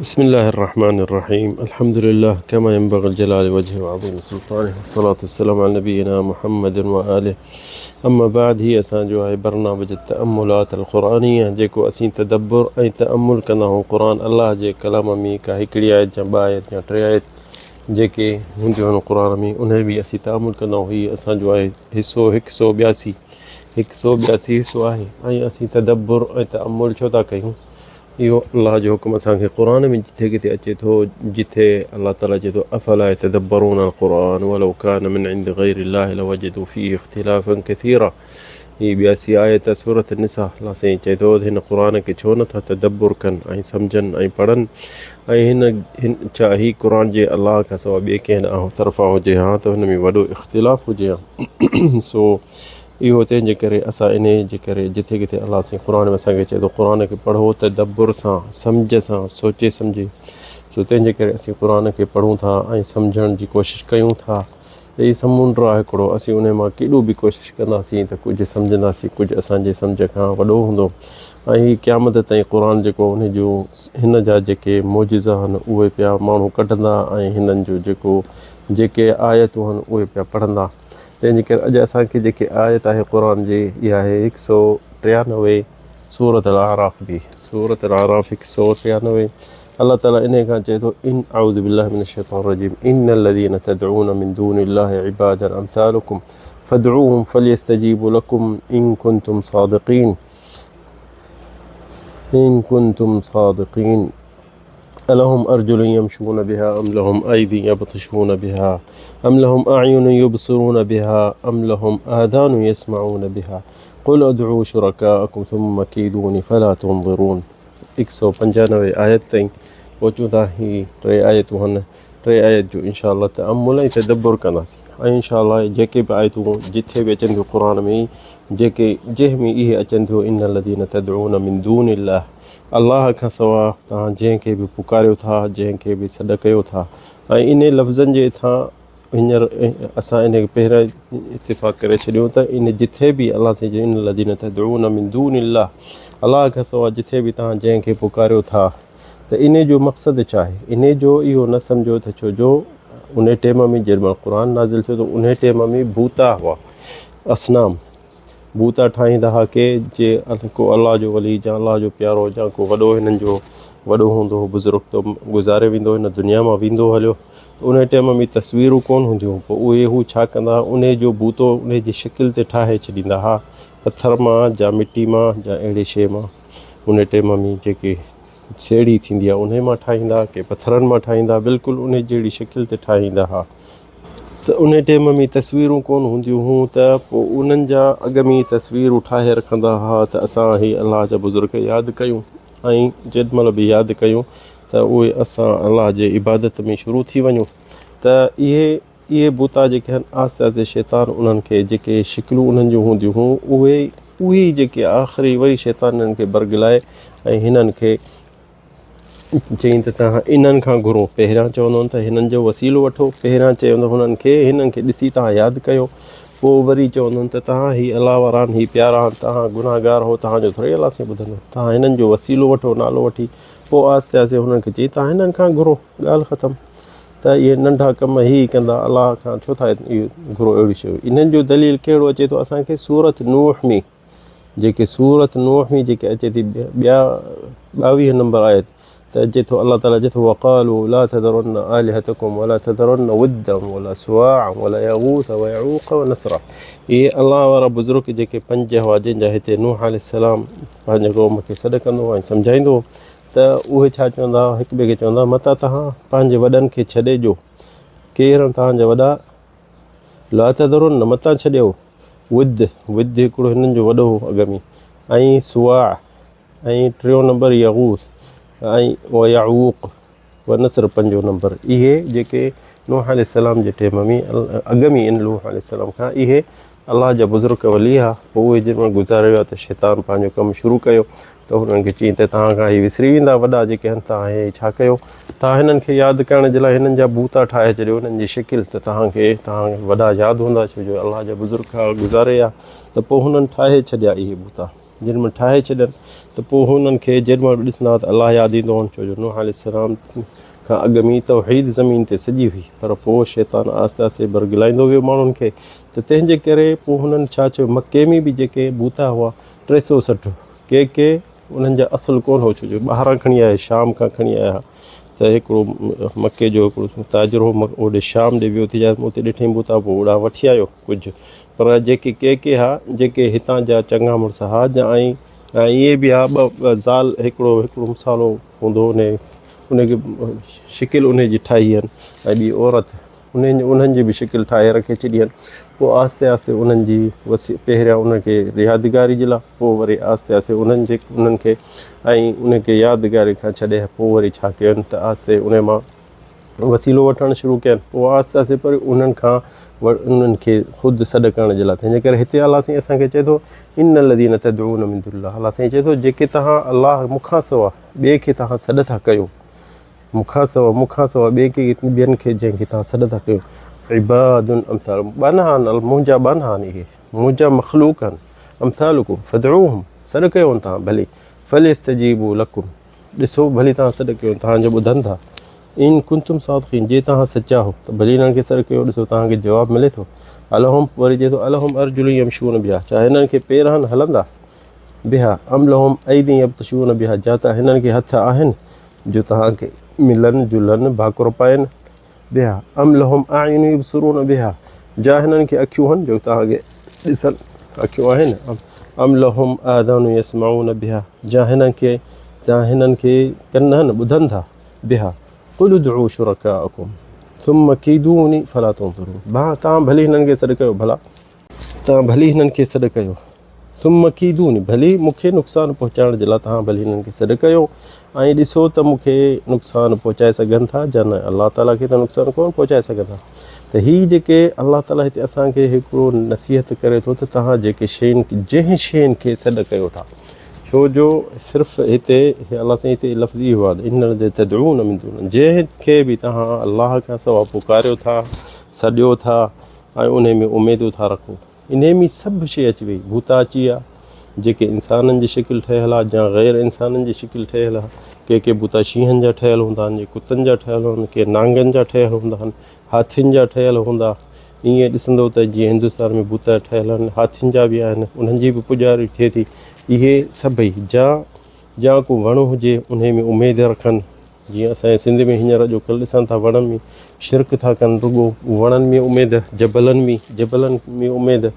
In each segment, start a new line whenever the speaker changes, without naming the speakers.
بسم الله الرحمن الرحيم الحمد لله كما ينبغي الجلال وجهه وعظيم سلطانه والصلاة والسلام على نبينا محمد وآله أما بعد هي أسانجو هاي برنامج التأملات القرآنية جيكو أسين تدبر أي تأمل كنه قرآن الله جي كلام مي کا ہکڑی آیت یا بايت یا ٹري آیت جيڪي هونديون قرآن ۾ انهن بي اسين تأمل كنو هي أسانجو هاي حصو 182 حصو آهي ۽ اسين تدبر ۽ تأمل छो था कयूं इहो अल्लाह जो हुकुम असांखे क़ुरान में जिथे किथे अचे थो जिथे अल्लाह ताला चए थो अफला यतदब्बरून अलक़ुरान वलौ कान मिन इंद गैरिल्लाहि लवजदू फीहि इख्तिलाफन कसीरा। ही 82 आयत सूरत निसा। अल्लाह साईं चए थो हिन क़ुरान खे छो नथा तदब्बुर कनि ऐं सम्झनि ऐं पढ़नि ऐं हिन छा ही क़ुरान जे अल्लाह खां सवाइ ॿिए कंहिं तरफ़ां हुजे हा त हुन में वॾो इख़्तिलाफ़ हुजे हा। सो इहो तंहिंजे करे असां इन जे करे जिथे किथे अल्लाह साईं क़ुरान में असांखे चए थो क़ुरान खे पढ़ो तदब्बुर सां सम्झ सां सोचे सम्झे। सो तंहिंजे करे असीं क़ुरान खे पढ़ूं था ऐं सम्झण जी कोशिशि कयूं था। ही समुंड आहे हिकिड़ो, असीं उन मां केॾो बि कोशिशि कंदासीं त कुझु सम्झंदासीं, कुझु असांजे सम्झ खां वॾो हूंदो ऐं ही क़यामत ताईं क़ुरान जेको उन जो हिन जा जेके मौजिज़ा आहिनि उहे पिया माण्हू कढंदा ऐं हिननि जो जेके आयतूं आहिनि उहे पिया पढ़ंदा। तंहिंजे करे अॼु असांखे जेके आयत आहे क़ुरान जी इहा आहे 193 सूरत अल-आराफ़ बि। सूरत अल-आराफ़ 193 अल्लाह ताला इन खां चए थो इन अऊज़ु बिल्लाहि मिनश शैतानिर रजीम इन्नल लज़ीना तदऊन मिन दूनिल्लाहि इबादन अमसालुकुम फदऊहुम फलयस्तजीबु लकुम इन कुंतुम सादिक़ीन अलहुम अर्जुलन यमशून बिहा अम लहुम अयदी यबतशून बिहा अम लहुम अअयुन युबसिरून बिहा अम लहुम आदान यस्मऊन बिहा कुल अदऊ शुरकाअकुम थुम्मा कीदूनी फला तुनज़िरून। 195 आयत ताईं पहुचूं था। ही टे आयतूं आहिनि। टे आयत जो इंशाअल्लाह तअम्मुल ऐं तदब्बुर कंदासीं ऐं इंशाअल्लाह जेके बि आयतूं जिथे बि अचनि थियूं क़ुरान में जेके जंहिंमें इहे अचनि थियूं इन्नल लज़ीना तदऊन मिन दूनिल्लाह अल्लाह खां सवाइ तव्हां जंहिंखे बि पुकारियो था, जंहिंखे बि सॾु कयो था ऐं इन लफ़्ज़नि जे था हींअर असां इन पहिरियों इतिफ़ाक़ करे छॾियूं त इन जिथे बि अल्लाह से इन लज़ीना तदऊन मिन दूनिल्लाह अल्लाह खां सवाइ जिथे बि तव्हां जंहिंखे पुकारियो था त इन जो मक़सदु छा आहे। इन जो इहो न सम्झो त छो जो उन टाइम में जॾहिं क़ुरान नाज़िल थियो त उन टाइम में बूता हुआ, असनाम बूता ठाहींदा हुआ के जे को अल्लाह जो वली या अल्लाह जो प्यारो या को वॾो हिननि जो वॾो हूंदो हो बुज़ुर्ग तो गुज़ारे वेंदो हिन दुनिया मां वेंदो हलियो त उन टाइम में तस्वीरूं कोन हूंदियूं। पोइ उहे हू छा कंदा उन जो बूतो उन जी शिकिल ते ठाहे छॾींदा हुआ पथर मां या मिटी मां या अहिड़े शइ मां। उन टाइम में जेके सेड़ी थींदी आहे उन मां ठाहींदा के पथरनि मां ठाहींदा, बिल्कुलु उन जहिड़ी शिकिल ते ठाहींदा हुआ। त उन टाइम में तस्वीरूं कोन हूंदियूं हुयूं त पोइ उन्हनि जा अॻ में तस्वीरूं ठाहे रखंदा हुआ त असां ही अल्लाह जा बुज़ुर्ग यादि कयूं ऐं जेॾीमहिल बि यादि कयूं त उहे असां अल्लाह जे इबादत में शुरू थी वञूं। त इहे बूता जेके आहिनि आहिस्ते आहिस्ते शैतान उन्हनि खे जेके शिकिलूं उन्हनि जूं हूंदियूं हुयूं उहे जेके आख़िरी वरी शैतान इन्हनि खे बरगलाए ऐं हिननि खे चई त तव्हां इन्हनि खां घुरो। पहिरियां चवंदो त हिननि जो वसीलो वठो, पहिरियां चवंदो हुननि खे ॾिसी तव्हां यादि कयो, पोइ वरी चवंदो त तव्हां ही अलाह वारा आहिनि, ही प्यारा आहिनि, तव्हां गुनाहगार हो, तव्हांजो थोरी अलाह साईं ॿुधंदो, तव्हां हिननि जो वसीलो वठो, नालो वठी पोइ आहिस्ते आहिस्ते हुननि खे चई तव्हां हिननि खां घुरो, ॻाल्हि ख़तमु। त इहे नंढा कम ई कंदा, अलाह खां छो था इहो घुरो अहिड़ी शयूं। इन्हनि जो दलील कहिड़ो अचे थो असांखे सूरत नूह में सूरत नूह में जेके अचे थी 22 नंबर आयत त अचे थो अल्लाह ताला चए थो वक़ालू ला तज़रुन्न आलिहतकुम वला तज़रुन्न वद्दन वला सुवाअन वला यगूस व यऊक व नसरा। इहे अल्लाह वारा बुज़ुर्ग जेके 5 हुआ जंहिंजा हिते नूह अलैहिस्सलाम पंहिंजे क़ौम खे सॾु कंदो ऐं सम्झाईंदो त उहे छा चवंदा हिक ॿिए खे चवंदा मता तव्हां पंहिंजे वॾनि खे छॾे ॾियो। केरु तव्हांजा वॾा? ला तज़रुन्न मता छॾियो, वुद हिकिड़ो हिननि जो वॾो अॻ में ऐं सुवा ऐं 3 नंबर यगूस ऐं व यऊक व नसर 5 नंबर। इहे जेके नूह अलैहिस्सलाम जे टाइम में अॻ में इन नूह अलैहिस्सलाम खां इहे अल्लाह जा बुज़ुर्ग वली आहे। पोइ उहे जंहिंमहिल गुज़ारे विया त शैतान पंहिंजो कमु शुरू कयो त हुननि खे चई त तव्हां खां इहे विसरी वेंदा वॾा जेके आहिनि, तव्हां इहे छा कयो, तव्हां हिननि खे यादि करण जे लाइ हिननि जा बूता ठाहे छॾियो हिननि जी शिकिल त तव्हां वॾा यादि हूंदा छो जो अल्लाह जा बुज़ुर्ग गुज़ारे विया। त पोइ हुननि ठाहे छॾिया इहे बूता जिन में ठाहे छॾनि त पोइ हुननि खे जेॾीमहिल ॾिसंदा त अलाह यादि ईंदो हुन। छो जो नूह अलैहिस्सलाम खां अॻु में तौहीद ज़मीन ते सॼी हुई, पर पोइ शैतान आहिस्ते आहिस्ते बरगिलाईंदो वियो माण्हुनि खे। त तंहिंजे करे पोइ हुननि छा चयो, मके में बि जेके बूता हुआ 360, के उन्हनि जा असुलु कोन हो, छो जो ॿाहिरां खणी आया, शाम खां खणी आया। त हिकिड़ो मके जो हिकिड़ो ताजिर हो, ओॾे शाम ॾे वियो थी, उते ॾिठईं बूता, पोइ ओॾा वठी आयो कुझु। पर जेके के हा, जेके हितां जा चङा मुड़ुस हा, ऐं इहे बि हा, ॿ ज़ाल, हिकिड़ो मिसालो हूंदो, उनखे शिकिल उनजी ठाही आहिनि, ऐं ॿी औरत, उन्हनि जी बि शिकिल ठाहे रखे छॾी आहिनि। पोइ आहिस्ते आहिस्ते उन्हनि जी पहिरियां उनखे यादगारी जे लाइ, पोइ वरी आहिस्ते आहिस्ते उन्हनि खे ऐं उनखे यादगारी खां छॾे पोइ वरी छा कयनि त आहिस्ते उन मां वसीलो वठणु शुरू कयनि। पोइ आहिस्ते आहिस्ते पर उन्हनि खे ख़ुदि सॾु करण जे लाइ। तंहिंजे करे हिते अलाह साईं असांखे चए थो, इन लदीन तदऊन मिन दुनिल्लाह, अलाह साईं चए थो जेके तव्हां अलाह मूंखां सवा ॿिए खे तव्हां सॾु था कयो, मूंखां सवा ॿियनि खे जंहिंखे तव्हां सॾु था कयो, इबादुन अमसाल, मुंहिंजा ॿन आहिनि, इहे मुंहिंजा मख़लूक आहिनि, अमसालुकुम फदऊहुम, सॾु कयो तव्हां भली, फलियस्तजीबू लकुम, ॾिसो भली तव्हां सॾु कयो, तव्हांजो ॿुधनि था, इन कुंतुम सादिक़ीन, जे तव्हां सचा हो त भली हिननि खे सॾु कयो, ॾिसो तव्हांखे जवाबु मिले थो। अलहुम, वरी चए थो अलहुम अर्जुलुन यमशून बिहा, छा हिननि खे पेर आहिनि हलंदा बिहा, अम लहुम ऐदी यब्तशून बिहा, जा त हिननि खे हथ आहिनि जो तव्हांखे मिलनि जुलनि, भाकुर पाइनि बिहा, अम लहुम आयुन युबसिरून बिहा, जा हिननि खे अखियूं आहिनि जो तव्हांखे ॾिसनि, अखियूं आहिनि, अम लहुम आदान यसमाऊन बिहा, जा हिननि खे कन आहिनि ॿुधनि था बिहा, कुल उदऊ शुरकाअकुम थुम्म कीदूनी फला तुनज़िरून, तव्हां भली हिननि खे सॾु कयो, भला तव्हां भली हिननि खे सॾु कयो, थुम्म कीदूनी, भली मूंखे नुक़सानु पहुचाइण जे लाइ तव्हां भली हिननि खे सॾु कयो, ऐं ॾिसो त मूंखे नुक़सानु पहुचाए सघनि था या न, अलाह ताला खे त नुक़सानु कोन पहुचाए सघंदा। त हीअ जेके अलाह ताला हिते असांखे हिकिड़ो नसीहत करे थो त तव्हां जेके जंहिं शयुनि खे सॾु कयो था, छो जो सिर्फ़ु हिते अलाह साईं हिते लफ़्ज़ इहो आहे, इन तदऊन मिन दुनिल्लाह, जंहिंखे बि तव्हां अलाह खां सवाइ पुकारियो था, सॾियो था, ऐं उन में उमेदूं था रखो, इन में सभु शइ अची वई, भूता अची विया जेके इंसाननि जी शिकिल ठहियलु आहे या ग़ैर इंसाननि जी शिकिल ठहियलु आहे, के बूता शींहनि जा ठहियलु हूंदा आहिनि, कुतनि जा ठहियलु हूंदा आहिनि, के नांगनि जा ठहियलु हूंदा आहिनि, हाथियुनि जा ठहियलु हूंदा। ईअं ॾिसंदो त जीअं हिंदुस्तान में बूता ठहियलु आहिनि, हाथियुनि जा बि आहिनि, उन्हनि जी बि पुॼारी थिए थी। इहे सभई जा को वण हुजे उन में उमेद रखनि, जीअं असांजे सिंध में हींअर अॼुकल्ह ॾिसनि था वणनि में शिरक था कनि, रुॻो वणनि में उमेद, जबलनि में उमेद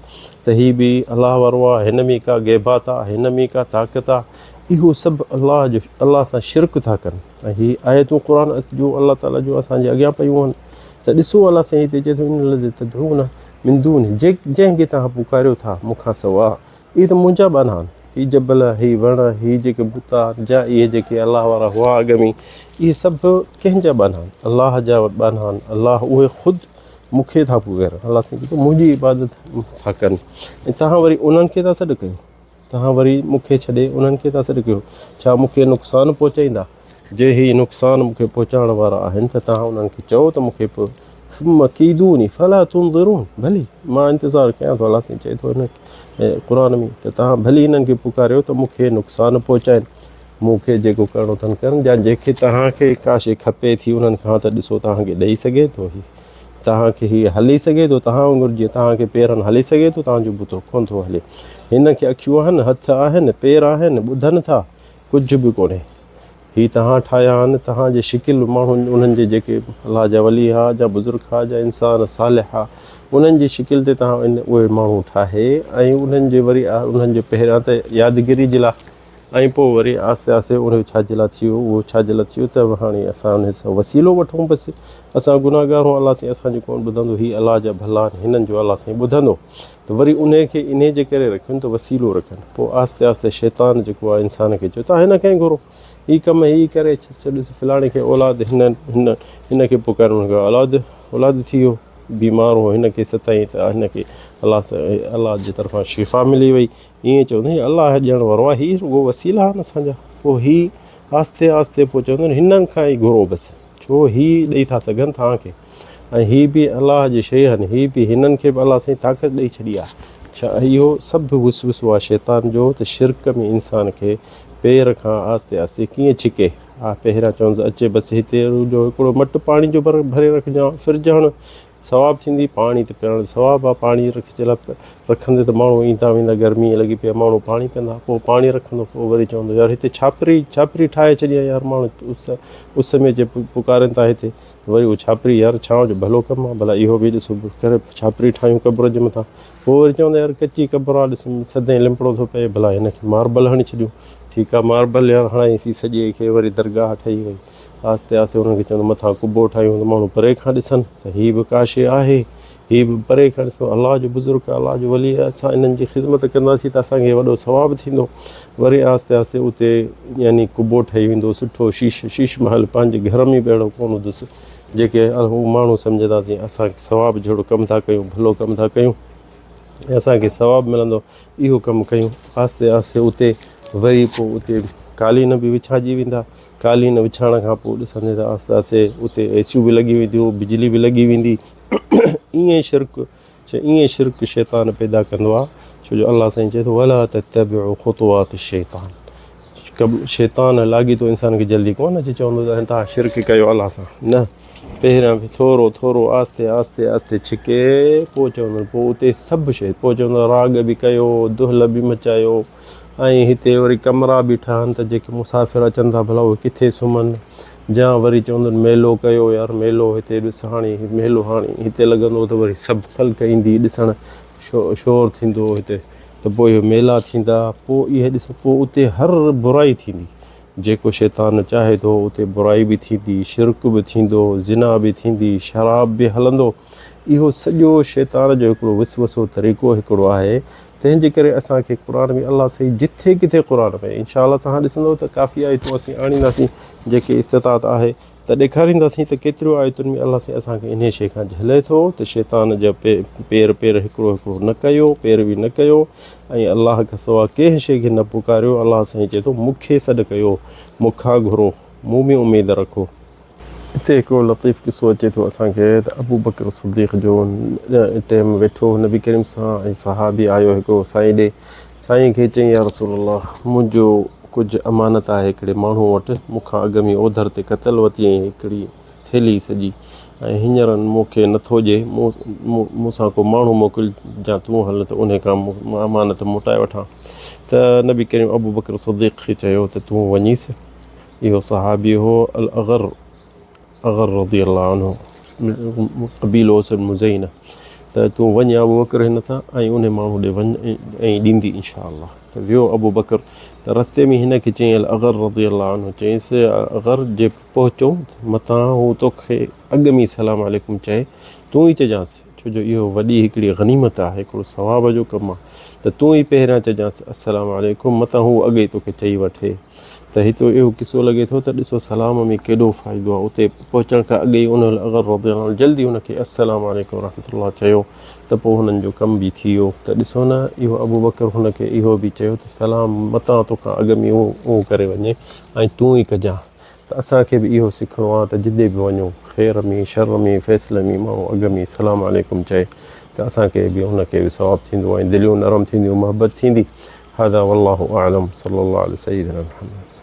त हीअ बि अलाह वारो आहे, हिन में का गैबात आहे, हिन में का ताक़त आहे, इहो सभु अलाह सां शिरक था कनि। ऐं हीअ आयतूं क़ुर जो अलाह ताला जो असांजे अॻियां पयूं आहिनि। त ॾिसो अलाह साईं हिते चए थो, इन तदऊन मिन दूनी, जंहिंखे तव्हां पुकारियो था मूंखां सवा, इहे त मुंहिंजा ॿाना आहिनि, हीअ जबल, हीअ वण, हीअ जेके बूता जा, इहे जेके अलाह वारा हुआ अॻ में, इहे सभु कंहिंजा ॿाना आहिनि, अलाह जा ॿाना आहिनि। अलाह उहे ख़ुदि मूंखे था पुकारनि, अलाह साईं चए थो मुंहिंजी इबादत था कनि, ऐं तव्हां वरी उन्हनि खे था सॾु कयो, तव्हां वरी मूंखे छॾे उन्हनि खे था सॾु कयो, छा मूंखे नुक़सानु पहुचाईंदा? जे हीअ नुक़सानु मूंखे पहुचाइण वारा आहिनि त तव्हां उन्हनि खे चओ त मूंखे मकीदूनी फला तुनज़िरून, भली मां इंतज़ारु कयां थो, अलाह साईं चए थो हिन क़ुर में त तव्हां भली हिननि खे पुकारियो त मूंखे नुक़सानु पहुचाइनि, मूंखे जेको करिणो अथनि कनि, या जंहिंखे तव्हांखे का शइ खपे थी उन्हनि खां त ॾिसो तव्हांखे ॾेई सघे थो, तव्हांखे हीअ हली सघे थो, तव्हां वांगुरु जीअं तव्हांखे पेरनि हली सघे थो, तव्हांजो बूतो कोन थो हले। हिन खे अखियूं आहिनि, हथ आहिनि, पेर आहिनि, ॿुधनि था, कुझु बि कोन्हे, हीअ तव्हां ठाहिया आहिनि, तव्हांजे शिकिल माण्हू उन्हनि जे जेके अलाह जा वली हा, जा बुज़ुर्ग हा, जा इंसान सालिह हा, उन्हनि जी शिकिल ते तव्हां उहे माण्हू ठाहे, ऐं उन्हनि जे वरी उन्हनि जे पहिरियां त यादगिरी जे लाइ, ऐं पोइ वरी आहिस्ते आहिस्ते उन छाजे लाइ थियो, उहो छाजे लाइ थियो त हाणे असां उन सां वसीलो वठूं, बसि असां गुनाहगार आहियूं, अलाह साईं असांजी कोन ॿुधंदो, हीअ अलाह जा भला आहिनि, हिननि जो अलाह साईं ॿुधंदो, त वरी उन खे इन जे करे रखनि त वसीलो रखनि। पोइ आहिस्ते आहिस्ते शैतान जेको आहे इंसान खे चयो तव्हां हिन खे घुरो, हीअ कमु हीअ करे ॾिस फलाणे खे औलाद, हिन खे पुकार औलाद थी वियो, बीमार हो, हिन खे सताईं त हिन खे अलाह जे तरफ़ां शिफ़ा मिली वई, ईअं चवंदा अलाह ॾियण वारो आहे, हीअ रुॻो वसीला आहिनि असांजा। पोइ हीअ आहिस्ते आहिस्ते पोइ चवंदा आहिनि हिननि खां ई घुरो बसि, छो हीअ ॾेई था सघनि तव्हांखे, ऐं हीअ बि अलाह जी शइ आहिनि, हीअ बि हिननि खे बि अलाह साईं ताक़त ॾेई छॾी आहे, छा इहो सभु वसवसो आहे शैतान जो त शिरक में इंसान खे पेर खां आस्ते आस्ते कीअं छिके हा। पहिरियां चवंदो अचे बसि हिते जो हिकिड़ो मटु पाणी जो भरे रखिजांइ, फ्रिज हण सवाबु थींदी, पाणी त पीअण सवाबु आहे। पाणी रखंदे त माण्हू ईंदा वेंदा, गर्मी लॻी पई आहे, माण्हू पाणी पीअंदा, पोइ पाणी रखंदो, पोइ वरी चवंदो यार हिते छापरी ठाहे छॾी आहे यार, माण्हू उस में जे पुकारनि था हिते, वरी उहो छापरी यार छांव जो भलो कमु आहे, भला इहो बि ॾिसो करे छापरी ठाहियूं क़बर जे मथां, पोइ वरी चवंदा यार कची क़बर आहे, ॾिस सदाईं लिंपड़ो थो पए, भला हिनखे मार्बल हणी छॾियूं। ठीकु आहे, मार्बल यार हणाईसीं सॼे खे, वरी दरगाह ठही वई, आस्ते आस्ते हुनखे चवंदो मथां कुबो ठाहियूं त माण्हू परे खां ॾिसनि त हीअ बि का शइ आहे, हीअ बि परे खां ॾिसो अलाह जो बुज़ुर्ग आहे, अलाह जो वली आहे, असां इन्हनि जी ख़िदमत कंदासीं त असांखे वॾो सवाबु थींदो। वरी आस्ते आस्ते उते यानी कुबो ठही वेंदो सुठो, शीश महल पंहिंजे घर में बि अहिड़ो कोन हूंदुसि, जेके हू माण्हू सम्झंदासीं असांखे सवाबु जहिड़ो कमु था कयूं, भलो कमु था कयूं, असांखे सवाबु मिलंदो, इहो कमु कयूं। आस्ते आस्ते उते वरी पोइ उते कालीन बि विछाइजी वेंदा, कालीन विछाइण खां पोइ ॾिसंदे त आस्ते आस्ते उते एसियूं बि लॻी वेंदियूं, बिजली बि लॻी वेंदी। ईअं शिरक शैतान पैदा कंदो आहे, छो जो अलाह साईं चए थो वला तत्तबिउ ख़ुतुवात शैतान। शैतान लाॻी थो इंसान खे जल्दी कोन अचे, चवंदो त तव्हां शिरक कयो अलाह सां, न पहिरियां बि थोरो थोरो आस्ते आस्ते आस्ते छिके, पोइ चवंदो, पोइ उते सभु शइ, पोइ चवंदो राग बि कयो, दुहिल बि मचायो, ऐं हिते वरी कमरा बि ठहनि त जेके मुसाफ़िर अचनि था भला उहे किथे सुम्हनि, या वरी चवंदो मेलो कयो यार, मेलो हिते ॾिस, हाणे मेलो हाणे हिते लॻंदो त वरी सभु ख़ल्क़ ईंदी ॾिसणु, शोर थींदो हिते, त पोइ इहो मेला थींदा, पोइ इहे ॾिस, पोइ उते हर बुराई थींदी, जेको शैतान चाहे थो उते बुराई बि थींदी, शिरक बि थींदो, ज़िना बि थींदी, शराब बि हलंदो। इहो सॼो शैतान जो हिकिड़ो वसवसो तरीक़ो हिकिड़ो आहे। तंहिंजे करे असांखे क़ुर में अलाह साईं जिथे किथे क़ुर में इंशा अलाह तव्हां ॾिसंदव त काफ़ी आयतूं असीं आणींदासीं, जेके इस्तिताअत आहे त ॾेखारींदासीं त केतिरियूं आयतुनि में अलाह साईं असांखे इन शइ खां झले थो त शैतान जा पेर हिकिड़ो हिकिड़ो न कयो, पैरवी न कयो, ऐं अलाह खां सवाइ कंहिं शइ खे न पुकारियो। अलाह साईं चए थो मूंखे सॾु कयो, मूंखां घुरो, मूं में उमेदु रखो। हिते हिकिड़ो लतीफ़ किसो अचे थो असांखे त अबू बकर सिद्दीक़ जो टाइम वेठो नबी करीम सां, ऐं सहाबी आयो हिकिड़ो साईं ॾे, साईं खे चई या रसूल अल्लाह, मुंहिंजो कुझु अमानत आहे हिकिड़े माण्हू वटि, मूंखां अॻ में ओधर ते कतल वरिती ऐं हिकिड़ी थैली सॼी, ऐं हींअर मूंखे नथो ॾिए, मूंसां को माण्हू मोकिल, या तूं हल त उन खां अमानत मोटाए वठां। त नबी करीम अबू बकर सिद्दीक़ खे चयो त तूं वञीसि। इहो सहाबी हो अगर रज़ी अल्लाह अन्हु, क़बीलो मुज़ैन, त तूं वञ अबू बकर हिन सां, ऐं उन माण्हू ॾे वञ ऐं ॾींदी इनशा अल्लाह। त वियो अबू बकर, त रस्ते में हिन खे चई अगर रज़ी अल्लाह अन्हु, चईंसि अगर जे पहुचूं मतां हू तोखे अॻ में सलाम अलैकुम चए, तूं ई चइजांसि, छो जो इहो वॾी हिकिड़ी गनीमत आहे, हिकिड़ो सवाब जो कमु आहे, त तूं ई पहिरियां चइजांसि अस्सलाम अलैकुम, मतां हू अॻे तोखे चई वठे। त हिते इहो किसो लॻे थो त ॾिसो सलाम में केॾो फ़ाइदो आहे। उते पहुचण खां अॻु ई उन अगर रज़ी अल्लाह जल्दी हुनखे अस्सलाम वालेकुम रहमतुल्लाह चयो, त पोइ हुननि जो कमु बि थी वियो। त ॾिसो न, इहो अबू बकर हुनखे इहो बि चयो त सलाम मतां तोखां अॻु में उहो करे वञे, ऐं तूं ई कजां। त असांखे बि इहो सिखणो आहे त जिते बि वञूं, ख़ैर में शर में फ़ैसिले में माण्हू अॻ में सलाम अलैकुम चए, त असांखे बि हुनखे बि सवाबु थींदो, ऐं दिलियूं नरम थींदियूं, मोहबत थींदी। हादा वल्लाहु आलम, सल्लल्लाहु अलैहि सय्यिदना मुहम्मद।